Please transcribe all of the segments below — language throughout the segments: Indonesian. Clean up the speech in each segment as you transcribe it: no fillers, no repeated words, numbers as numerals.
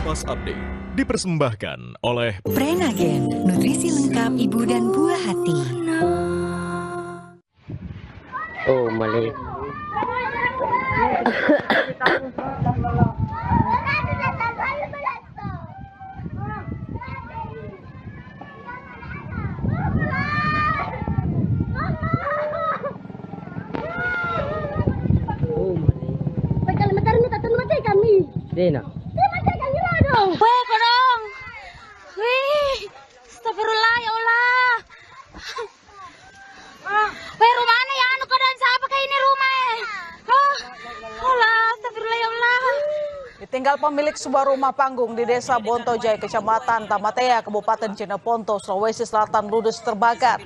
Kompas Update dipersembahkan oleh Prenagen, nutrisi lengkap ibu dan buah hati. Oh, mali. Oh, mali. Kalau metar ni tak tahu mati kami. Dena. Dia mati kami lah dong. Weh, kodong. Wih, astagfirullah ya Allah. Weh, rumahnya ya anu keadaan siapa kayak ini rumah? Allah, astagfirullah ya Allah. Ditinggal pemilik sebuah rumah panggung di Desa Bontojai, Kecamatan Tamatea, Kabupaten Cineponto, Sulawesi Selatan ludes terbakar.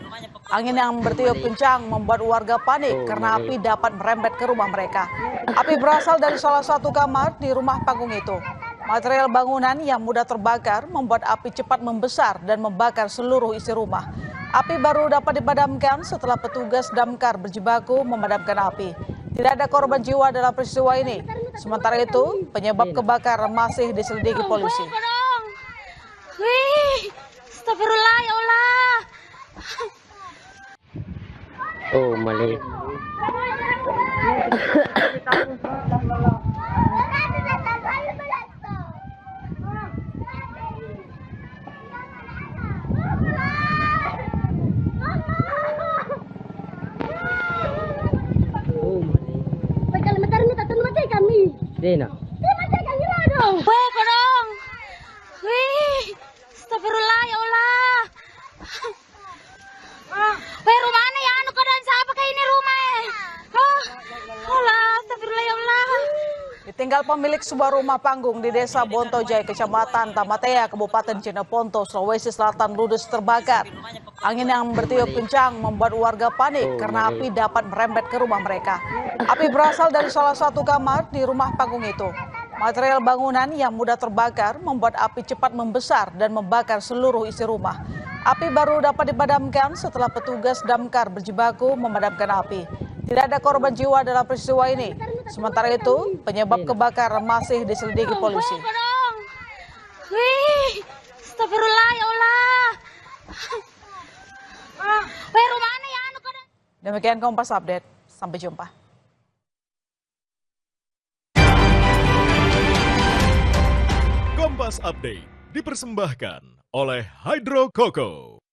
Angin yang bertiup kencang membuat warga panik karena api dapat merembet ke rumah mereka. Api berasal dari salah satu kamar di rumah panggung itu. Material bangunan yang mudah terbakar membuat api cepat membesar dan membakar seluruh isi rumah. Api baru dapat dipadamkan setelah petugas damkar berjibaku memadamkan api. Tidak ada korban jiwa dalam peristiwa ini. Sementara itu, penyebab kebakaran masih diselidiki polisi. Weh, kodong. Wih, astagfirullah ya Allah. Oh, mali. Oh, mali. Kalau metar ni tak tahu mati kami. Dena. Dia mati kami lah dong. Weh, kodong. Wih, astagfirullah ya Allah. Weh, rumahnya ya anu keadaan siapa kayak ini rumah? Allah, astagfirullah ya Allah. Ditinggal pemilik sebuah rumah panggung di Desa Bontojai, Kecamatan Tamatea, Kabupaten Cineponto, Sulawesi Selatan ludes terbakar. Angin yang bertiup kencang membuat warga panik karena api dapat merembet ke rumah mereka. Api berasal dari salah satu kamar di rumah panggung itu. Material bangunan yang mudah terbakar membuat api cepat membesar dan membakar seluruh isi rumah. Api baru dapat dipadamkan setelah petugas damkar berjibaku memadamkan api. Tidak ada korban jiwa dalam peristiwa ini. Sementara itu, penyebab kebakaran masih diselidiki polisi. Weh, kodong. Wih, astagfirullah ya Allah. Weh, rumahnya ya anu keadaan. Demikian Kompas Update. Sampai jumpa. Kompas Update dipersembahkan oleh Hydro Coco.